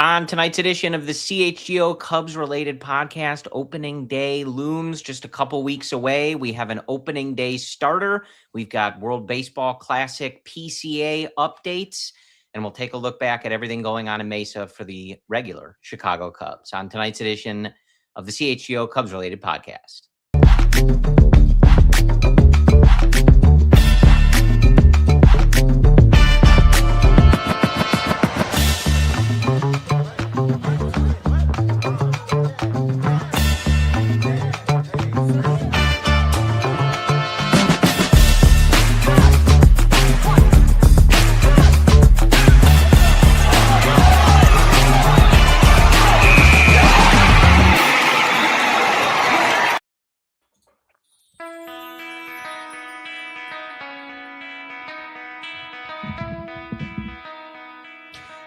On tonight's edition of the CHGO Cubs-related podcast, opening day looms just a couple weeks away. We have an opening day starter. We've got World Baseball Classic PCA updates, and we'll take a look back at everything going on in Mesa for the regular Chicago Cubs on tonight's edition of the CHGO Cubs-related podcast.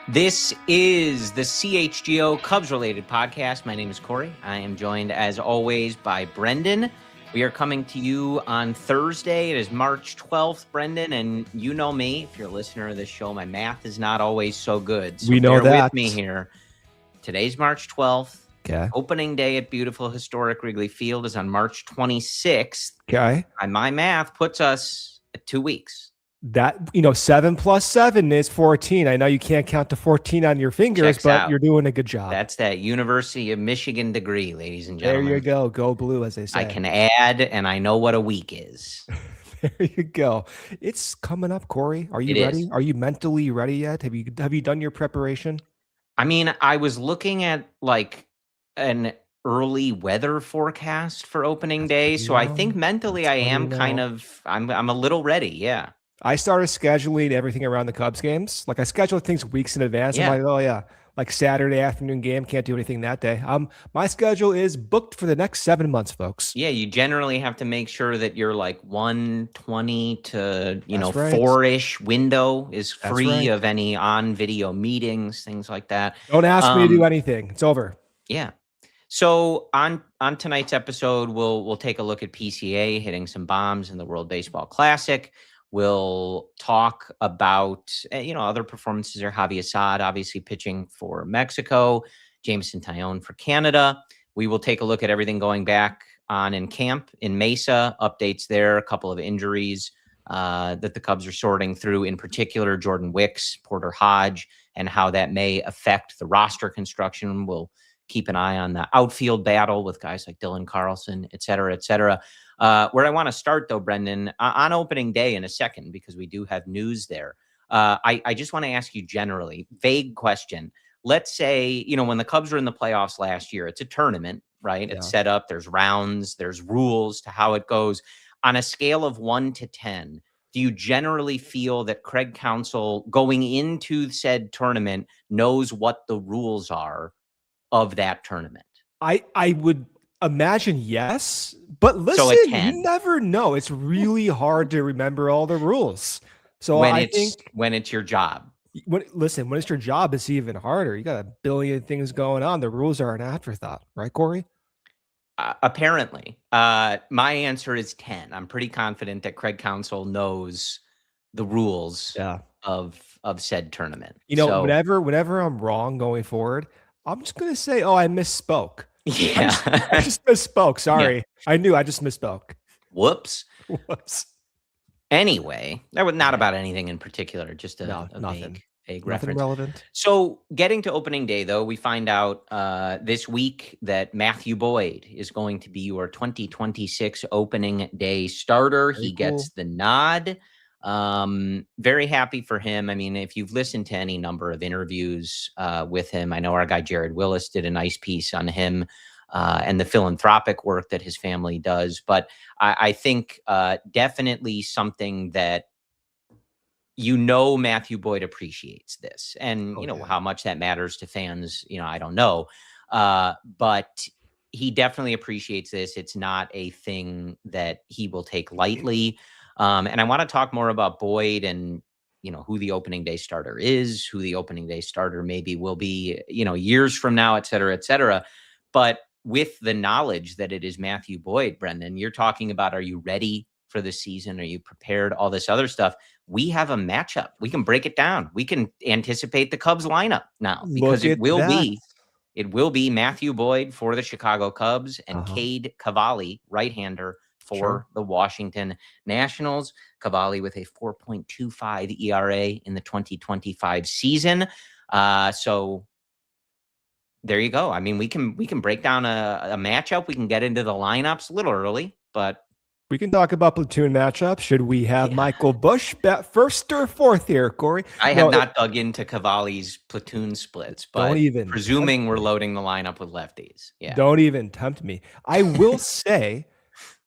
This is the CHGO Cubs-related podcast. My name is Corey. I am joined, as always, by Brendan. We are coming to you on Thursday. It is March 12th, Brendan, and you know me. If you're a listener of this show, my math is not always so good. So we know bear that. with me here. Today's March 12th. Okay. Opening day at beautiful historic Wrigley Field is on March 26th. Okay. And my math puts us at 2 weeks. That, 7 plus 7 is 14. I know you can't count to 14 on your fingers, Checks but out. You're doing a good job. That's that University of Michigan degree, ladies and gentlemen. There you go. Go blue, as they say. I can add, and I know what a week is. There you go. It's coming up, Corey. Are you ready? Are you mentally ready yet? Have you done your preparation? I mean, I was looking at like an early weather forecast for opening day, so I think mentally I am kind of I'm a little ready. Yeah. I started scheduling everything around the Cubs games. Like I scheduled things weeks in advance. Yeah. I'm like, oh yeah, like Saturday afternoon game, can't do anything that day. My schedule is booked for the next 7 months, folks. Yeah, you generally have to make sure that you're like 1:20 to 4-ish window is free of any on video meetings, things like that. Don't ask me to do anything. It's over. Yeah. So on tonight's episode, we'll take a look at PCA hitting some bombs in the World Baseball Classic. We'll talk about, other performances there. Javi Assad, obviously pitching for Mexico. Jameson Taillon for Canada. We will take a look at everything going back on in camp in Mesa. Updates there, a couple of injuries that the Cubs are sorting through, in particular, Jordan Wicks, Porter Hodge, and how that may affect the roster construction. We'll keep an eye on the outfield battle with guys like Dylan Carlson, et cetera, et cetera. Where I want to start, though, Brendan, on opening day in a second, because we do have news there. I just want to ask you generally, vague question. Let's say, when the Cubs were in the playoffs last year, it's a tournament, right? Yeah. It's set up. There's rounds. There's rules to how it goes. On a scale of 1 to 10, do you generally feel that Craig Counsell, going into said tournament, knows what the rules are of that tournament? I would imagine yes, but listen, you never know. It's really hard to remember all the rules. So when it's your job. When it's your job, it's even harder. You got a billion things going on. The rules are an afterthought, right, Corey? Apparently. My answer is 10. I'm pretty confident that Craig Counsell knows the rules of said tournament. Whenever I'm wrong going forward, I'm just going to say, I misspoke. Yeah. I just misspoke. Sorry. Yeah. I knew I just misspoke. Whoops. Anyway, that was not about anything in particular, just a vague reference. Relevant. So getting to opening day, though, we find out this week that Matthew Boyd is going to be your 2026 opening day starter. He gets the nod. Very happy for him. I mean, if you've listened to any number of interviews with him, I know our guy Jared Willis did a nice piece on him and the philanthropic work that his family does. But I think definitely something that Matthew Boyd appreciates this, and how much that matters to fans. I don't know, but he definitely appreciates this. It's not a thing that he will take lightly. And I want to talk more about Boyd and, who the opening day starter is, who the opening day starter maybe will be, years from now, et cetera, et cetera. But with the knowledge that it is Matthew Boyd, Brendan, you're talking about, are you ready for the season? Are you prepared? All this other stuff. we have a matchup. We can break it down. We can anticipate the Cubs lineup now, because it will be Matthew Boyd for the Chicago Cubs and Cade Cavalli, right-hander, for the Washington Nationals. Cavalli with a 4.25 ERA in the 2025 season. So there you go. I mean, we can break down a matchup. We can get into the lineups a little early, but we can talk about platoon matchups. Should we have Michael Busch bat first or fourth here, Corey? I have not dug into Cavalli's platoon splits, but presuming we're loading the lineup with lefties. Yeah. Don't even tempt me. I will say,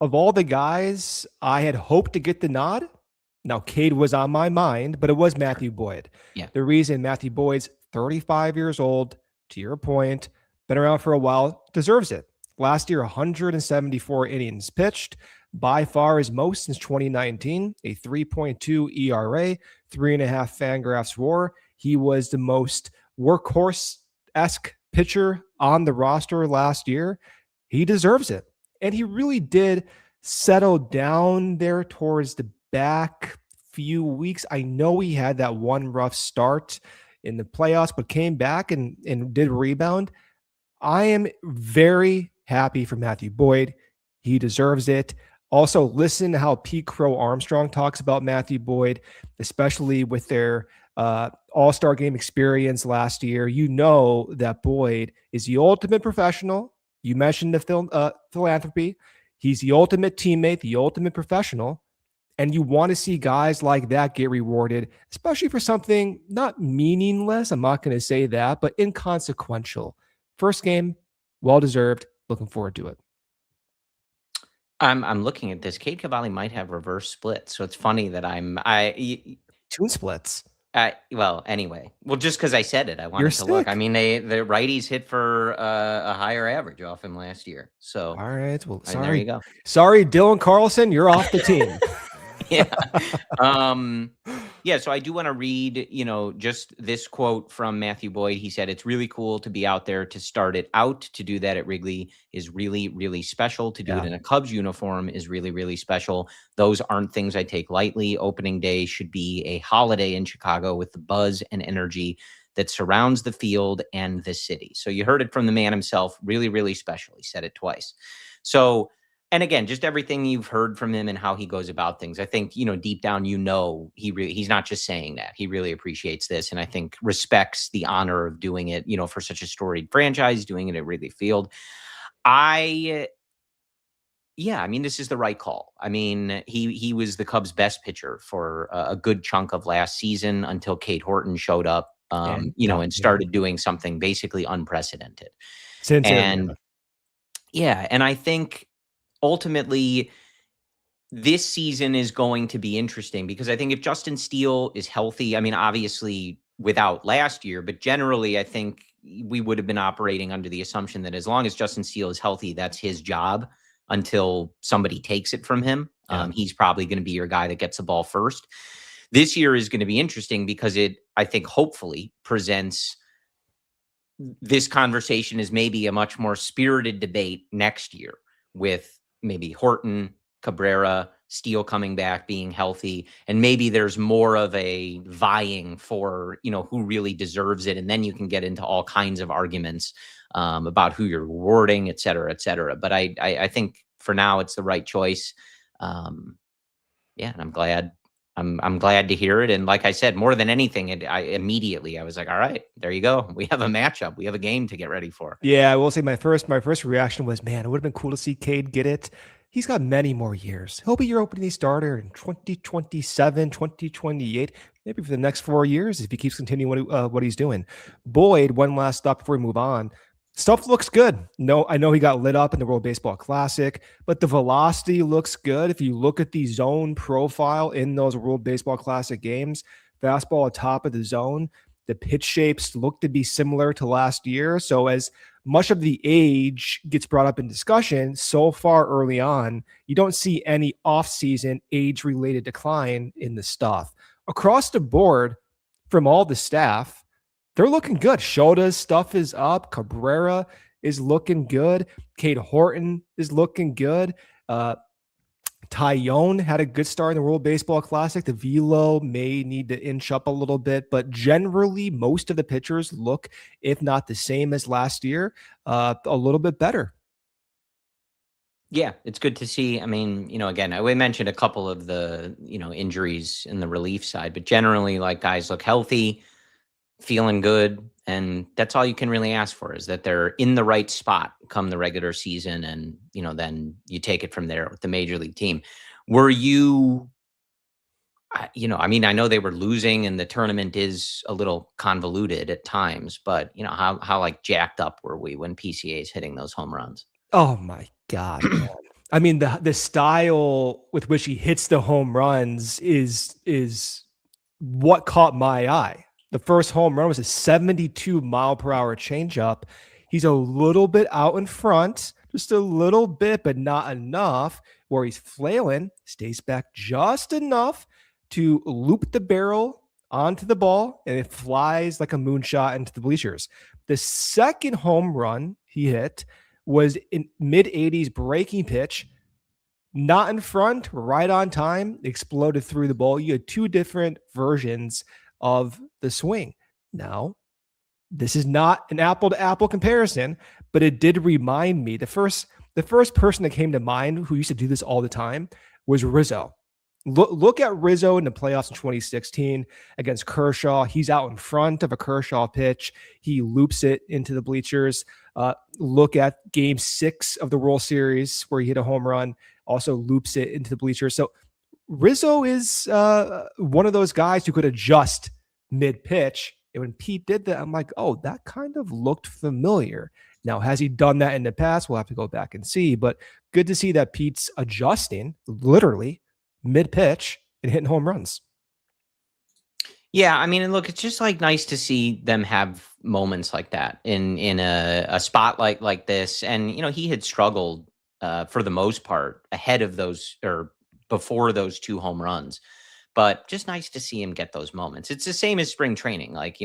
of all the guys I had hoped to get the nod, now Cade was on my mind, but it was Matthew Boyd. Yeah. The reason Matthew Boyd's 35 years old, to your point, been around for a while, deserves it. Last year, 174 innings pitched, by far his most since 2019, a 3.2 ERA, 3.5 Fangraphs WAR. He was the most workhorse-esque pitcher on the roster last year. He deserves it. And he really did settle down there towards the back few weeks. I know he had that one rough start in the playoffs, but came back and did rebound. I am very happy for Matthew Boyd. He deserves it. Also, listen to how Pete Crow Armstrong talks about Matthew Boyd, especially with their All-Star Game experience last year. You know that Boyd is the ultimate professional. You mentioned the philanthropy. He's the ultimate teammate, the ultimate professional. And you want to see guys like that get rewarded, especially for something not meaningless. I'm not going to say that, but inconsequential. First game, well-deserved. Looking forward to it. I'm looking at this. Cade Cavalli might have reverse splits, so it's funny that two splits. Well, anyway, just because I said it, I wanted to look. I mean, the righties hit for a higher average off him last year. So all right, well, sorry, there you go. Sorry, Dylan Carlson, you're off the team. Yeah. So I do want to read, just this quote from Matthew Boyd. He said, "It's really cool to be out there to start it out. To do that at Wrigley is really, really special. To do it in a Cubs uniform is really, really special. Those aren't things I take lightly. Opening day should be a holiday in Chicago with the buzz and energy that surrounds the field and the city." So you heard it from the man himself. Really, really special. He said it twice. So, and again, just everything you've heard from him and how he goes about things. I think, deep down, he's not just saying that. He really appreciates this. And I think respects the honor of doing it, for such a storied franchise, doing it at Wrigley Field. This is the right call. I mean, he was the Cubs' best pitcher for a good chunk of last season until Cade Horton showed up, and started doing something basically unprecedented. And I think ultimately, this season is going to be interesting because I think if Justin Steele is healthy, I mean, obviously without last year, but generally, I think we would have been operating under the assumption that as long as Justin Steele is healthy, that's his job until somebody takes it from him. He's probably going to be your guy that gets the ball first. This year is going to be interesting because it, I think, hopefully presents this conversation as maybe a much more spirited debate next year with maybe Horton, Cabrera, Steele coming back, being healthy, and maybe there's more of a vying for, who really deserves it. And then you can get into all kinds of arguments about who you're rewarding, et cetera, et cetera. But I think for now it's the right choice. And I'm glad. I'm glad to hear it. And like I said, more than anything, I was like, all right, there you go. We have a matchup. We have a game to get ready for. Yeah, I will say my first reaction was, man, it would have been cool to see Cade get it. He's got many more years. He'll be your opening starter in 2027, 2028, maybe for the next 4 years if he keeps continuing what he's doing. Boyd, one last thought before we move on. Stuff looks good. No, I know he got lit up in the World Baseball Classic, but the velocity looks good. If you look at the zone profile in those World Baseball Classic games, fastball atop of the zone, the pitch shapes look to be similar to last year. So as much of the age gets brought up in discussion, so far early on, you don't see any off-season age-related decline in the stuff. Across the board, from all the staff, they're looking good. Shota's stuff is up. Cabrera is looking good. Cade Horton is looking good. Tyone had a good start in the World Baseball Classic. The velo may need to inch up a little bit, but generally most of the pitchers look, if not the same as last year, a little bit better. Yeah, it's good to see. I mean, again, we mentioned a couple of the, injuries in the relief side, but generally, like, guys look healthy, feeling good, and that's all you can really ask for, is that they're in the right spot come the regular season, and then you take it from there with the major league team. Were you, I mean, I know they were losing and the tournament is a little convoluted at times, but how like jacked up were we when PCA is hitting those home runs? Oh my God, man. I mean, the style with which he hits the home runs is what caught my eye. The first home run was a 72-mile-per-hour changeup. He's a little bit out in front, just a little bit, but not enough, where he's flailing, stays back just enough to loop the barrel onto the ball, and it flies like a moonshot into the bleachers. The second home run he hit was in mid-80s breaking pitch, not in front, right on time, exploded through the ball. You had two different versions of the swing. Now, this is not an apple-to-apple comparison, but it did remind me. The first person that came to mind who used to do this all the time was Rizzo. Look at Rizzo in the playoffs in 2016 against Kershaw. He's out in front of a Kershaw pitch. He loops it into the bleachers. Look at Game 6 of the World Series where he hit a home run, also loops it into the bleachers. So Rizzo is one of those guys who could adjust mid-pitch. And when Pete did that, I'm like, oh, that kind of looked familiar. Now, has he done that in the past? We'll have to go back and see. But good to see that Pete's adjusting, literally, mid-pitch and hitting home runs. Yeah, I mean, and look, it's just like nice to see them have moments like that in a spotlight like this. And he had struggled for the most part ahead of those, or before those two home runs, but just nice to see him get those moments. It's the same as spring training, like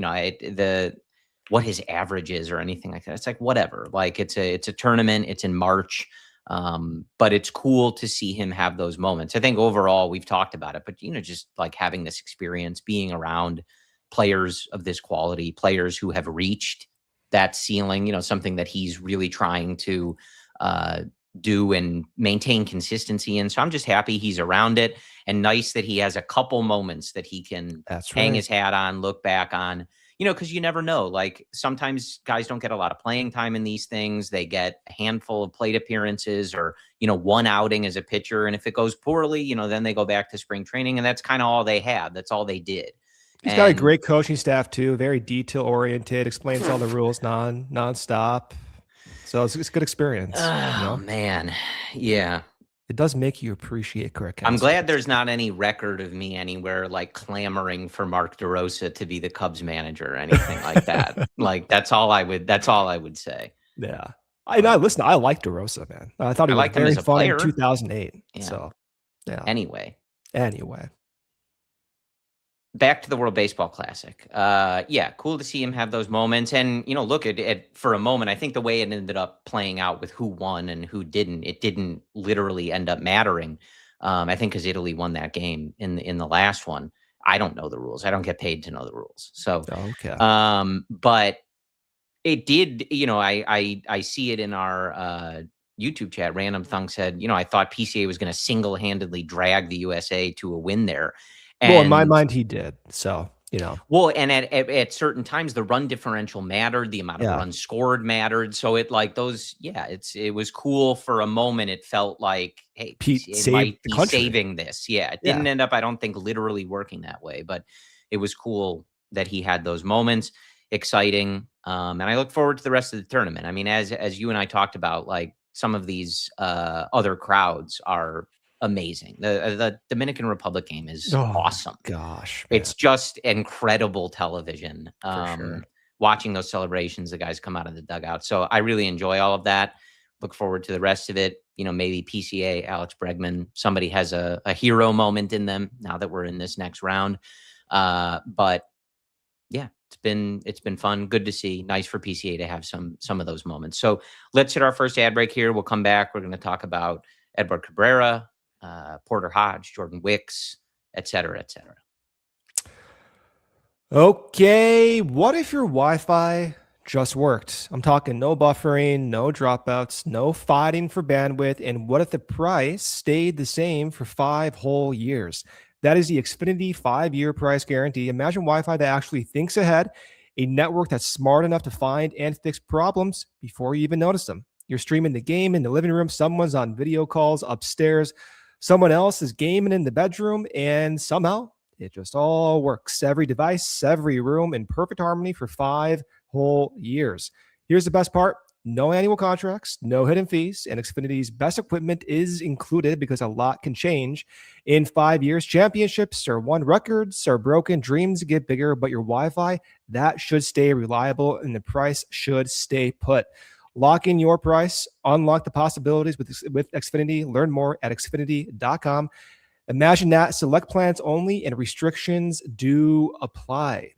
what his average is or anything like that. It's like whatever. Like it's a tournament. It's in March. But it's cool to see him have those moments. I think overall we've talked about it, but just like having this experience, being around players of this quality, players who have reached that ceiling, something that he's really trying to do and maintain consistency in. So I'm just happy he's around it, and nice that he has a couple moments that he can hang his hat on, look back on. Because you never know. Like sometimes guys don't get a lot of playing time in these things. They get a handful of plate appearances or, one outing as a pitcher. And if it goes poorly, then they go back to spring training, and that's kind of all they had. That's all they did. He's got a great coaching staff too. Very detail oriented, explains all the rules nonstop. So it's a good experience. Oh, man. Yeah. It does make you appreciate Craig Counsell. I'm glad there's not any record of me anywhere like clamoring for Mark Derosa to be the Cubs manager or anything like that. Like that's all I would say. Yeah. I like Derosa, man. I thought he was very fun in 2008. Yeah. So, yeah. Anyway. Back to the World Baseball Classic. Yeah, cool to see him have those moments. And, look at for a moment, I think the way it ended up playing out with who won and who didn't, it didn't literally end up mattering. I think because Italy won that game in the last one. I don't know the rules. I don't get paid to know the rules. So, okay. But it did, I see it in our YouTube chat. Random Thunk said, I thought PCA was going to single-handedly drag the USA to a win there. And, well, in my mind, he did. So, Well, and at certain times, the run differential mattered. The amount of runs scored mattered. So it it was cool for a moment. It felt like, hey, PCA might be saving this. Yeah, it didn't end up, I don't think, literally working that way. But it was cool that he had those moments. Exciting. And I look forward to the rest of the tournament. I mean, as you and I talked about, like some of these other crowds are amazing. The Dominican Republic game is awesome. Gosh, man. It's just incredible television. Sure. Watching those celebrations, the guys come out of the dugout. So I really enjoy all of that. Look forward to the rest of it. Maybe PCA, Alex Bregman, somebody has a hero moment in them now that we're in this next round. But yeah, it's been fun. Good to see. Nice for PCA to have some of those moments. So let's hit our first ad break here. We'll come back. We're going to talk about Edward Cabrera, Porter Hodge, Jordan Wicks, et cetera, et cetera. Okay, what if your Wi-Fi just worked? I'm talking no buffering, no dropouts, no fighting for bandwidth, and what if the price stayed the same for 5 whole years? That is the Xfinity 5-year price guarantee. Imagine Wi-Fi that actually thinks ahead, a network that's smart enough to find and fix problems before you even notice them. You're streaming the game in the living room, someone's on video calls upstairs, someone else is gaming in the bedroom, and somehow it just all works. Every device, every room in perfect harmony for 5 whole years. Here's the best part. No annual contracts, no hidden fees, and Xfinity's best equipment is included because a lot can change in 5 years. Championships are won, records are broken, dreams get bigger, but your Wi-Fi, that should stay reliable and the price should stay put. Lock in your price, unlock the possibilities with Xfinity. Learn more at xfinity.com. Imagine that. Select plans only and restrictions do apply.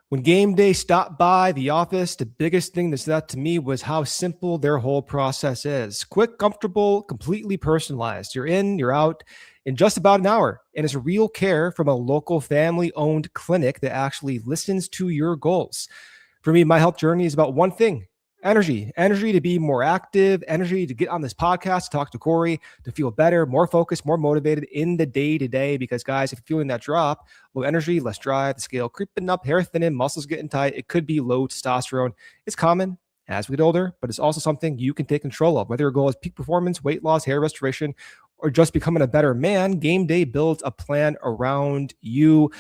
When game day stopped by the office, the biggest thing that stood out to me was how simple their whole process is. Quick, comfortable, completely personalized. You're in, you're out in just about an hour. And it's real care from a local family-owned clinic that actually listens to your goals. For me, my health journey is about one thing. Energy to be more active, energy to get on this podcast, to talk to Corey, to feel better, more focused, more motivated in the day-to-day. Because guys, if you're feeling that drop, low energy, less drive, the scale creeping up, hair thinning, muscles getting tight, it could be low testosterone. It's common as we get older, but it's also something you can take control of. Whether your goal is peak performance, weight loss, hair restoration, or just becoming a better man, Game Day builds a plan around you.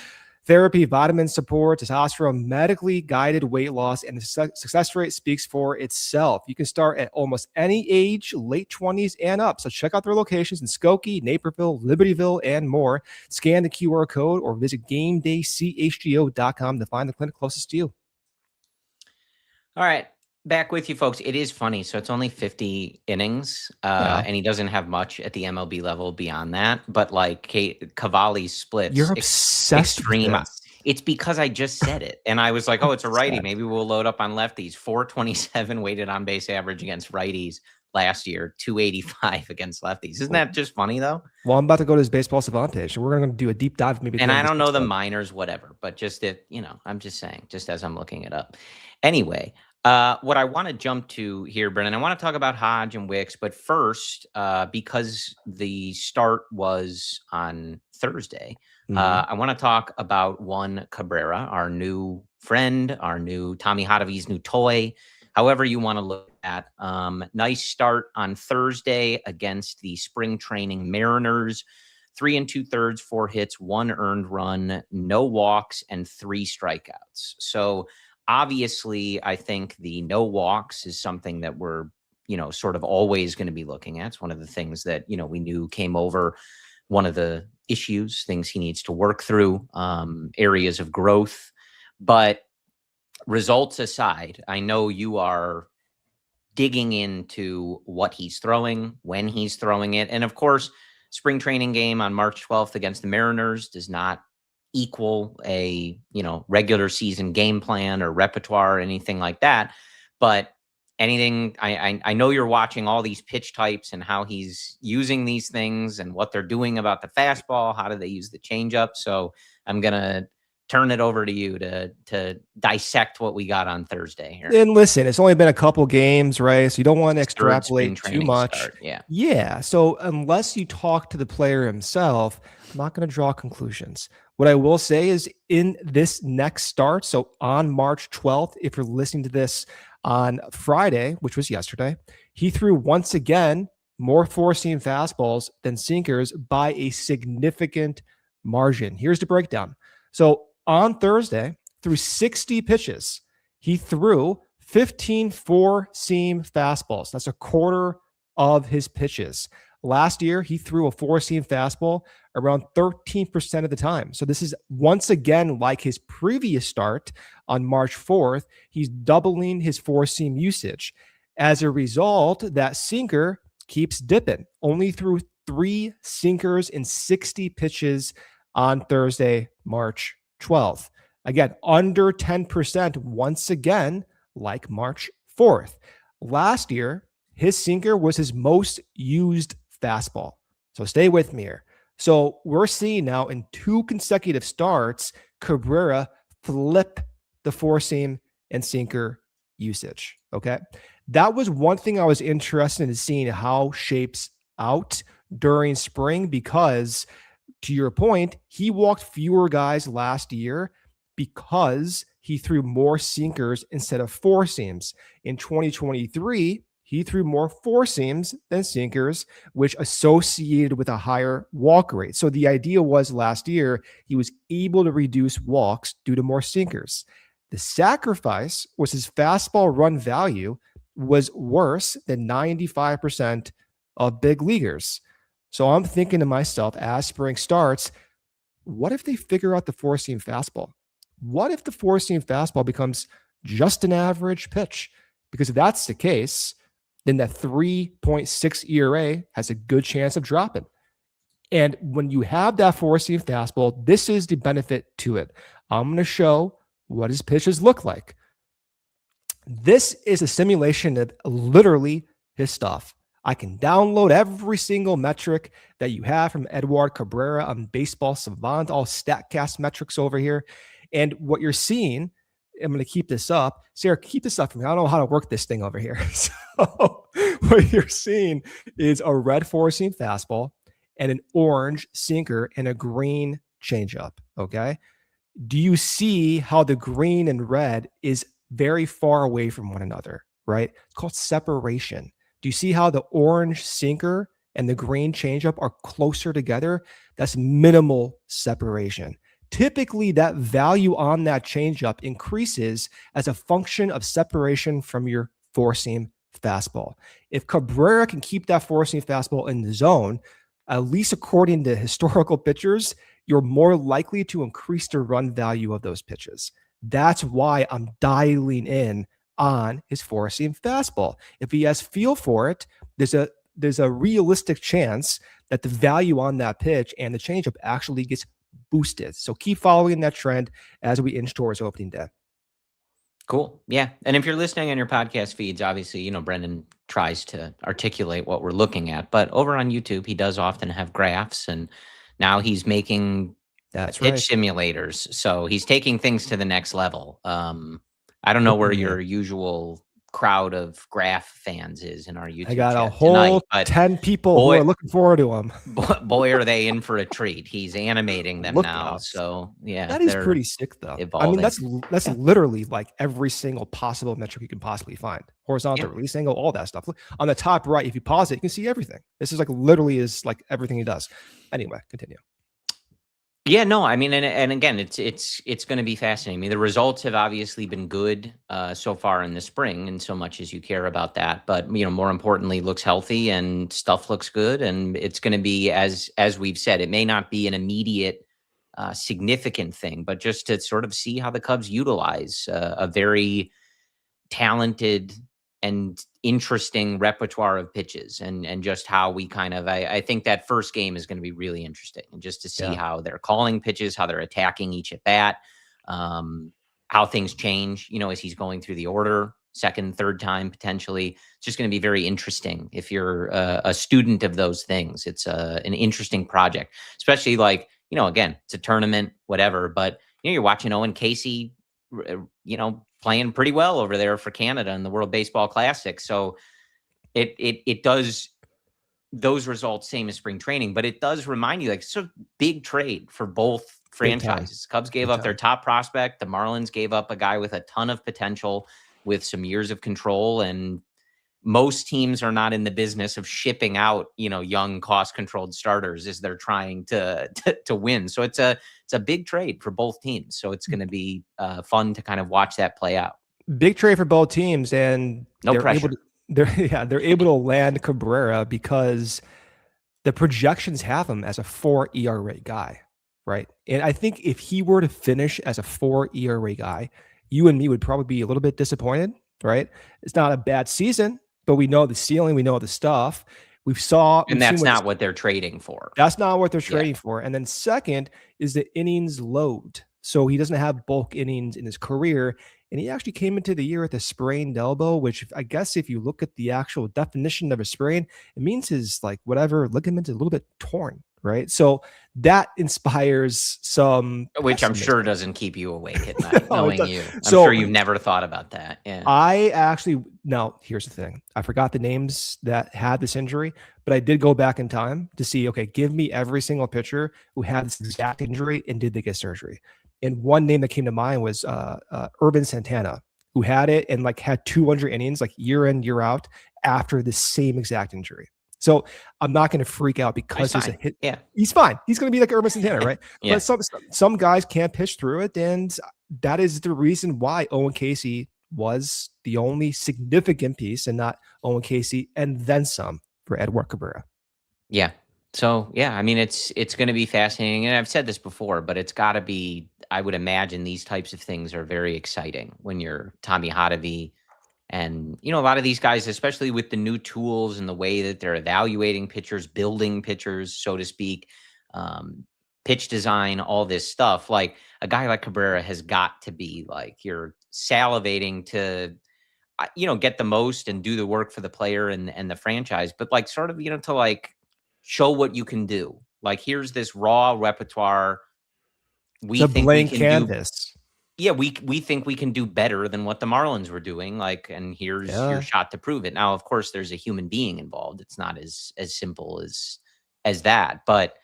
Therapy, vitamin support, testosterone, medically guided weight loss, and the success rate speaks for itself. You can start at almost any age, late 20s and up. So check out their locations in Skokie, Naperville, Libertyville, and more. Scan the QR code or visit GameDayCHGO.com to find the clinic closest to you. All right. Back with you, folks. It is funny. So it's only 50 innings, and he doesn't have much at the MLB level beyond that. But like Cavalli's splits, you're obsessed extreme. with this. It's because I just said it, and I was like, "Oh, it's a righty. Maybe we'll load up on lefties." 427 weighted on base average against righties last year. 285 against lefties. Isn't that just funny though? Well, I'm about to go to his baseball savant, and we're going to do a deep dive. Maybe. And I don't know the minors, whatever, but just I'm just saying, just as I'm looking it up. Anyway. What I want to jump to here, Brendan, I want to talk about Hodge and Wicks, but first, because the start was on Thursday, I want to talk about one Cabrera, our new friend, our new Tommy Hotovy's new toy, however you want to look at. Nice start on Thursday against the spring training Mariners. 3 2/3, 4 hits, 1 earned run, no walks, and 3 strikeouts. So obviously, I think the no walks is something that we're, sort of always going to be looking at. It's one of the things that, we knew came over, one of the issues, things he needs to work through, areas of growth. But results aside, I know you are digging into what he's throwing, when he's throwing it. And of course, spring training game on March 12th against the Mariners does not equal a regular season game plan or repertoire or anything like that. But anything, I know you're watching all these pitch types and how he's using these things and what they're doing about the fastball. How do they use the changeup? So I'm gonna turn it over to you to dissect what we got on Thursday here. And listen, it's only been a couple games, right? So you don't want to extrapolate too much. Start. Yeah. So unless you talk to the player himself, I'm not going to draw conclusions. What I will say is in this next start, so on March 12th, if you're listening to this on Friday, which was yesterday, he threw once again more four-seam fastballs than sinkers by a significant margin. Here's the breakdown. So on Thursday, through 60 pitches, he threw 15 four-seam fastballs. That's a quarter of his pitches. Last year, he threw a four-seam fastball around 13% of the time. So this is once again like his previous start on March 4th. He's doubling his four-seam usage. As a result, that sinker keeps dipping. Only threw 3 sinkers in 60 pitches on Thursday, March 12th. Again, under 10% once again, like March 4th. Last year, his sinker was his most used fastball. So stay with me here. So we're seeing now in 2 consecutive starts, Cabrera flip the four seam and sinker usage. Okay. That was one thing I was interested in seeing how shapes out during spring, because to your point, he walked fewer guys last year because he threw more sinkers instead of four seams. In 2023, he threw more four seams than sinkers, which associated with a higher walk rate. So the idea was last year, he was able to reduce walks due to more sinkers. The sacrifice was his fastball run value was worse than 95% of big leaguers. So I'm thinking to myself, as spring starts, what if they figure out the four seam fastball? What if the four seam fastball becomes just an average pitch? Because if that's the case, then that 3.6 ERA has a good chance of dropping. And when you have that four seam fastball, this is the benefit to it. I'm going to show what his pitches look like. This is a simulation of literally his stuff. I can download every single metric that you have from Edward Cabrera on Baseball Savant, all StatCast metrics over here. And what you're seeing, I'm going to keep this up. Sarah, keep this up for me. I don't know how to work this thing over here. So what you're seeing is a red four-seam fastball and an orange sinker and a green changeup, okay? Do you see how the green and red is very far away from one another, right? It's called separation. Do you see how the orange sinker and the green changeup are closer together? That's minimal separation. Typically, that value on that changeup increases as a function of separation from your four-seam fastball. If Cabrera can keep that four-seam fastball in the zone, at least according to historical pitchers, you're more likely to increase the run value of those pitches. That's why I'm dialing in on his four-seam fastball. If he has feel for it, there's a realistic chance that the value on that pitch and the changeup actually gets boosted. So keep following that trend as we inch towards opening day. Cool. Yeah. And if you're listening on your podcast feeds, obviously, Brendan tries to articulate what we're looking at, but over on YouTube, he does often have graphs, and now he's making pitch simulators. So he's taking things to the next level. I don't know where your usual crowd of graph fans is in our YouTube. I got a whole 10 people who are looking forward to him. Boy, are they in for a treat. He's animating them now. So yeah, that is pretty sick though. Evolving. I mean, that's literally like every single possible metric you can possibly find. Horizontal release angle, all that stuff. On the top right, if you pause it, you can see everything. This is like literally is like everything he does. Anyway, continue. Yeah, no, I mean, and again, it's going to be fascinating. I mean, the results have obviously been good so far in the spring, and so much as you care about that. But more importantly, looks healthy and stuff looks good, and it's going to be as we've said, it may not be an immediate significant thing, but just to sort of see how the Cubs utilize a very talented and interesting repertoire of pitches, and just how we kind of, I think that first game is going to be really interesting, and just to see how they're calling pitches, how they're attacking each at bat, how things change, as he's going through the order, second, third time, potentially. It's just going to be very interesting. If you're a student of those things, it's an interesting project, especially like, again, it's a tournament, whatever, but you're watching Owen Casey, playing pretty well over there for Canada in the World Baseball Classic. So it does those results, same as spring training, but it does remind you, like, it's a big trade for both franchises. Cubs gave up their top prospect. The Marlins gave up a guy with a ton of potential with some years of control, and most teams are not in the business of shipping out, young cost-controlled starters as they're trying to win. So it's a big trade for both teams. So it's going to be fun to kind of watch that play out. Big trade for both teams, and no pressure. They're able to land Cabrera because the projections have him as a 4 ERA guy, right? And I think if he were to finish as a 4 ERA guy, you and me would probably be a little bit disappointed, right? It's not a bad season, but we know the ceiling, we know the stuff. And that's not what they're trading for. That's not what they're trading for. And then second is the innings load. So he doesn't have bulk innings in his career. And he actually came into the year with a sprained elbow, which I guess if you look at the actual definition of a sprain, it means his like whatever ligament is a little bit torn, right? So that inspires some Which I'm sure pessimism. doesn't keep you awake at night, Oh, it knowing does. you. I'm So sure you've never thought about that. Yeah. I actually, now here's the thing. I forgot the names that had this injury, but I did go back in time to see, okay, give me every single pitcher who had this exact injury and did they get surgery. And one name that came to mind was Urban Santana, who had it and like had 200 innings, like year in, year out after the same exact injury. So I'm not going to freak out because there's a hit. Yeah. He's fine. He's going to be like Urban Santana, right? Yeah. But some guys can't pitch through it. And that is the reason why Owen Casey was the only significant piece and not Owen Casey and then some for Edward Cabrera. Yeah. So, yeah, I mean, it's going to be fascinating. And I've said this before, but it's got to be, I would imagine these types of things are very exciting when you're Tommy Hotovy. And, a lot of these guys, especially with the new tools and the way that they're evaluating pitchers, building pitchers, so to speak, pitch design, all this stuff, like a guy like Cabrera has got to be like, you're salivating to, get the most and do the work for the player and the franchise, but like sort of, to like show what you can do. Like, here's this raw repertoire. We it's a think blank we can canvas. we think we can do better than what the Marlins were doing. Like, and here's your shot to prove it. Now, of course, there's a human being involved. It's not as simple as that. But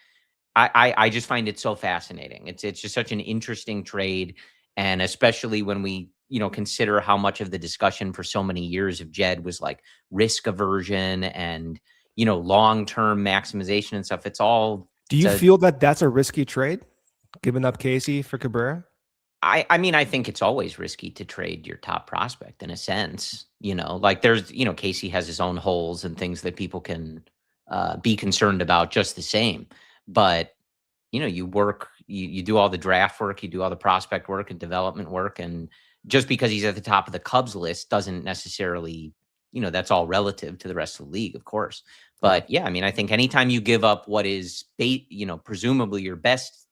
I just find it so fascinating. It's just such an interesting trade, and especially when we consider how much of the discussion for so many years of Jed was like risk aversion and long-term maximization and stuff. It's all. Do you feel that that's a risky trade, giving up Casey for Cabrera? I mean, I think it's always risky to trade your top prospect in a sense, like there's, Casey has his own holes and things that people can be concerned about just the same. But, you work, you do all the draft work, you do all the prospect work and development work. And just because he's at the top of the Cubs list doesn't necessarily, that's all relative to the rest of the league, of course. But yeah, I mean, I think anytime you give up what is, presumably your best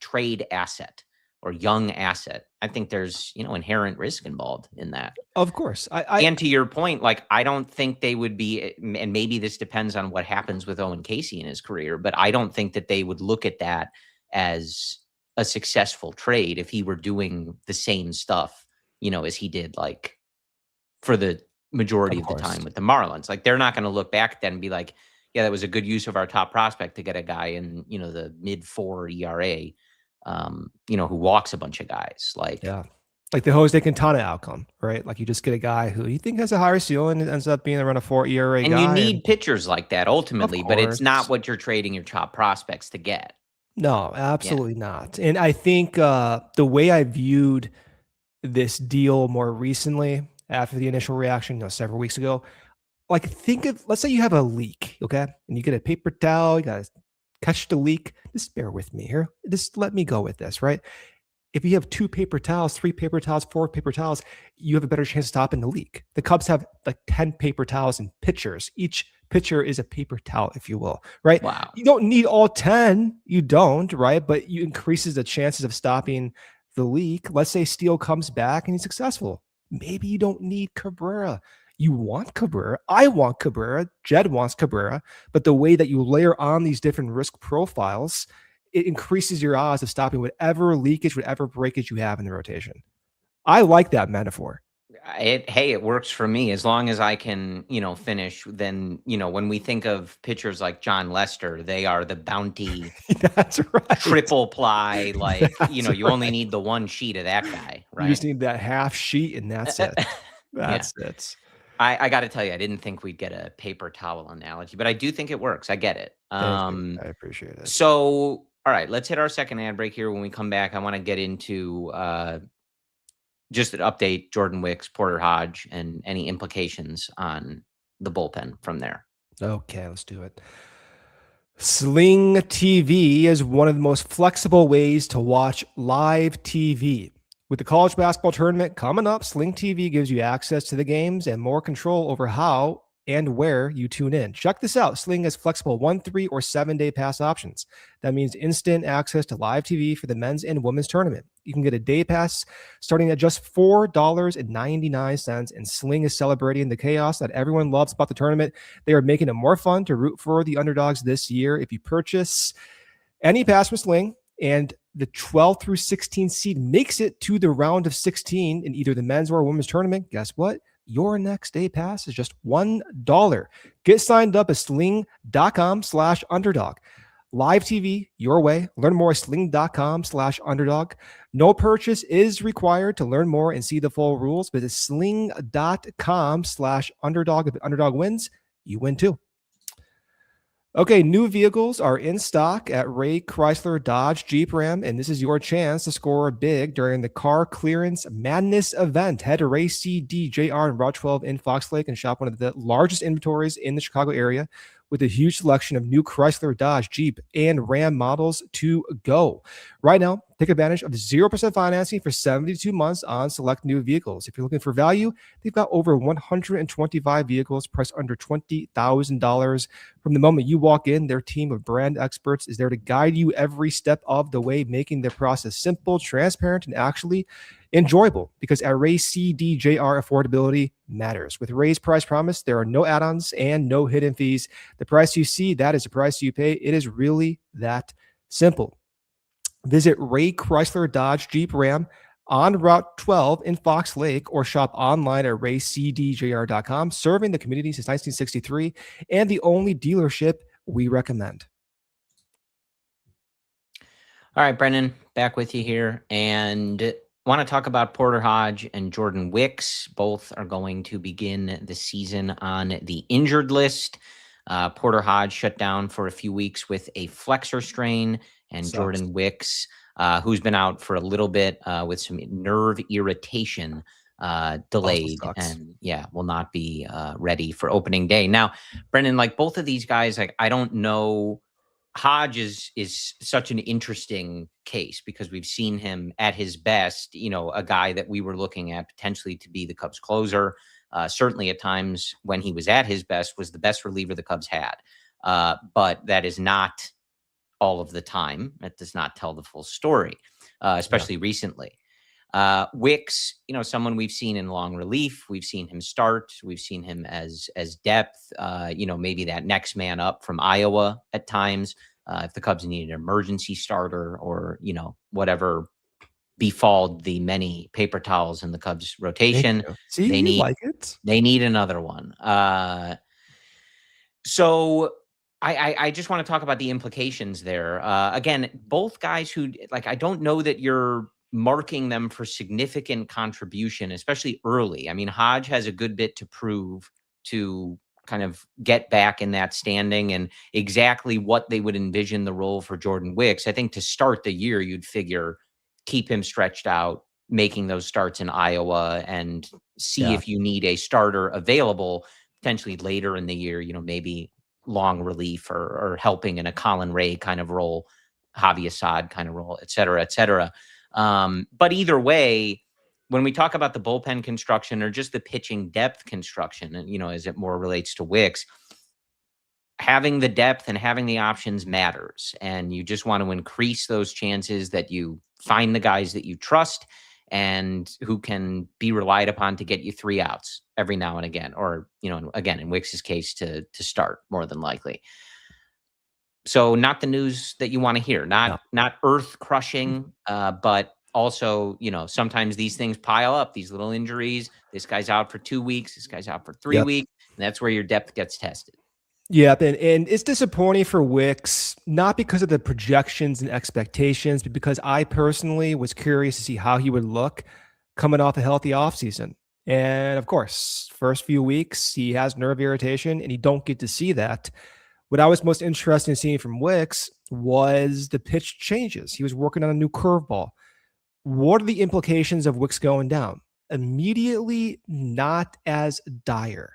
trade asset or young asset, I think there's, inherent risk involved in that. Of course. And to your point, like, I don't think they would be, and maybe this depends on what happens with Owen Casey in his career, but I don't think that they would look at that as a successful trade if he were doing the same stuff, as he did, like, for the majority of the time with the Marlins. Like, they're not going to look back then and be like, yeah, that was a good use of our top prospect to get a guy in, the mid-4 ERA. Who walks a bunch of guys, like the Jose Quintana outcome, right? Like, you just get a guy who you think has a higher ceiling and ends up being around a 4 ERA and guy. You need pitchers like that ultimately, but it's not what you're trading your top prospects to get. No, absolutely not. And I think the way I viewed this deal more recently after the initial reaction, several weeks ago, like, think of, let's say you have a leak, okay? And you get a paper towel, you got to catch the leak. Just bear with me here. Just let me go with this, right? If you have 2 paper towels, 3 paper towels, 4 paper towels, you have a better chance of stopping the leak. The Cubs have like 10 paper towels and pitchers. Each pitcher is a paper towel, if you will, right? Wow. You don't need all 10. You don't, right? But you increases the chances of stopping the leak. Let's say Steele comes back and he's successful. Maybe you don't need Cabrera. You want Cabrera. I want Cabrera. Jed wants Cabrera. But the way that you layer on these different risk profiles, it increases your odds of stopping whatever leakage, whatever breakage you have in the rotation. I like that metaphor. It works for me as long as I can, finish. Then, when we think of pitchers like John Lester, they are the bounty. That's right. Triple ply. Like, you only need the one sheet of that guy, right? You just need that half sheet and that's it. That's it. I got to tell you, I didn't think we'd get a paper towel analogy, but I do think it works. I get it. I appreciate it. So, all right, let's hit our second ad break here. When we come back, I want to get into just an update, Jordan Wicks, Porter Hodge, and any implications on the bullpen from there. Okay, let's do it. Sling TV is one of the most flexible ways to watch live TV. With the college basketball tournament coming up, Sling TV gives you access to the games and more control over how and where you tune in. Check this out. Sling has flexible 1, 3, or 7-day pass options. That means instant access to live TV for the men's and women's tournament. You can get a day pass starting at just $4.99, and Sling is celebrating the chaos that everyone loves about the tournament. They are making it more fun to root for the underdogs this year. If you purchase any pass from Sling and the 12 through 16 seed makes it to the round of 16 in either the men's or women's tournament, guess what? Your next day pass is just $1. Get signed up at sling.com/underdog. Live TV your way. Learn more at sling.com/underdog. No purchase is required. To learn more and see the full rules, visit sling.com/underdog. If underdog wins, you win too. Okay, new vehicles are in stock at Ray Chrysler Dodge Jeep Ram, and this is your chance to score big during the Car Clearance Madness event. Head to Ray CDJR and Route 12 in Fox Lake and shop one of the largest inventories in the Chicago area with a huge selection of new Chrysler, Dodge, Jeep, and Ram models to go. Right now, take advantage of 0% financing for 72 months on select new vehicles. If you're looking for value, they've got over 125 vehicles priced under $20,000. From the moment you walk in, their team of brand experts is there to guide you every step of the way, making the process simple, transparent, and actually enjoyable, because at Ray CDJR, affordability matters. With Ray's price promise, there are no add-ons and no hidden fees. The price you see, that is the price you pay. It is really that simple. Visit Ray Chrysler Dodge Jeep Ram on Route 12 in Fox Lake, or shop online at raycdjr.com, serving the community since 1963 and the only dealership we recommend. All right, Brendan, back with you here, and want to talk about Porter Hodge and Jordan Wicks. Both are going to begin the season on the injured list. Porter Hodge shut down for a few weeks with a flexor strain, and Sucks. Jordan Wicks, who's been out for a little bit with some nerve irritation, delayed, and will not be ready for opening day. Now, Brendan, like both of these guys, like I don't know. Hodge is such an interesting case because we've seen him at his best, a guy that we were looking at potentially to be the Cubs closer. Certainly at times when he was at his best was the best reliever the Cubs had. But that is not all of the time. That does not tell the full story, especially recently. Wicks, someone we've seen in long relief. We've seen him start. We've seen him as depth, maybe that next man up from Iowa at times. If the Cubs needed an emergency starter or, whatever befalled the many paper towels in the Cubs rotation, See, they need another one. So I just want to talk about the implications there. Again, both guys who, like, I don't know that you're marking them for significant contribution, especially early. I mean, Hodge has a good bit to prove to kind of get back in that standing, and exactly what they would envision the role for Jordan Wicks. I think to start the year, you'd figure keep him stretched out, making those starts in Iowa, and see if you need a starter available potentially later in the year, maybe long relief or helping in a Colin Ray kind of role, Javi Assad kind of role, et cetera, et cetera. But either way, when we talk about the bullpen construction or just the pitching depth construction, and, as it more relates to Wicks, having the depth and having the options matters. And you just want to increase those chances that you find the guys that you trust and who can be relied upon to get you 3 outs every now and again, or, again, in Wicks's case, to start more than likely. So not the news that you want to hear, not earth crushing, but also, sometimes these things pile up, these little injuries. This guy's out for 2 weeks. This guy's out for 3 weeks. And that's where your depth gets tested. Yeah, and it's disappointing for Wicks, not because of the projections and expectations, but because I personally was curious to see how he would look coming off a healthy offseason. And of course, first few weeks, he has nerve irritation, and you don't get to see that. What I was most interested in seeing from Wicks was the pitch changes. He was working on a new curveball. What are the implications of Wicks going down? Immediately, not as dire.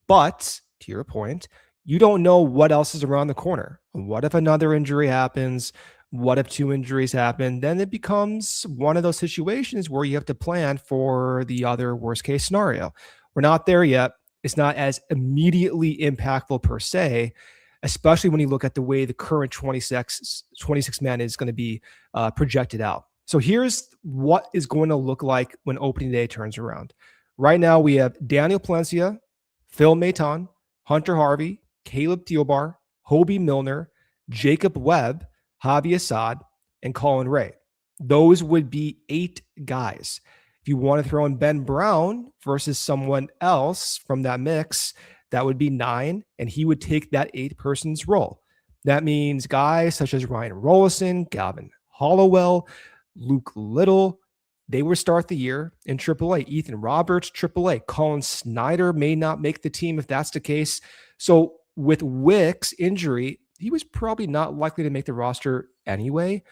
But to your point, you don't know what else is around the corner. What if another injury happens? What if 2 injuries happen? Then it becomes one of those situations where you have to plan for the other worst case scenario. We're not there yet. It's not as immediately impactful per se, especially when you look at the way the current 26 man is going to be projected out. So here's what is going to look like when opening day turns around. Right now, we have Daniel Palencia, Phil Maton, Hunter Harvey, Caleb Thielbar, Hobie Milner, Jacob Webb, Javi Assad, and Colin Ray. Those would be 8 guys. If you want to throw in Ben Brown versus someone else from that mix, that would be 9, and he would take that 8 person's role. That means guys such as Ryan Rollison, Gavin Hollowell, Luke Little, they would start the year in AAA. Ethan Roberts, AAA. Colin Snyder may not make the team if that's the case. So with Wicks' injury, he was probably not likely to make the roster anyway.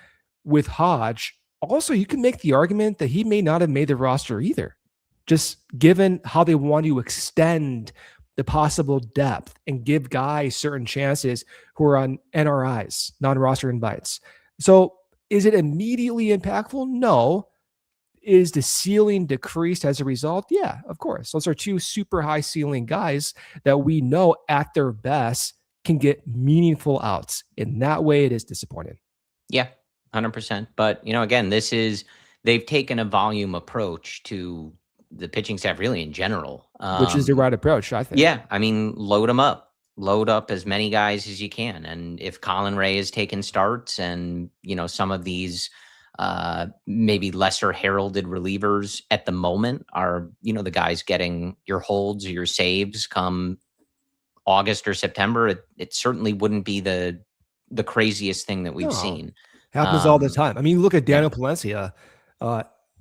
With Hodge, also, you can make the argument that he may not have made the roster either, just given how they want to extend the possible depth and give guys certain chances who are on NRIs, non-roster invites. So is it immediately impactful? No. Is the ceiling decreased as a result? Yeah, of course. Those are 2 super high ceiling guys that we know at their best can get meaningful outs. In that way, it is disappointing. Yeah, 100%. But, again, they've taken a volume approach to the pitching staff really in general. Which is the right approach, I think. Yeah, I mean, load them up. Load up as many guys as you can. And if Colin Ray is taking starts and, some of these maybe lesser heralded relievers at the moment are, the guys getting your holds or your saves come August or September, it certainly wouldn't be the craziest thing that we've seen. Happens all the time. I mean, you look at Daniel Palencia.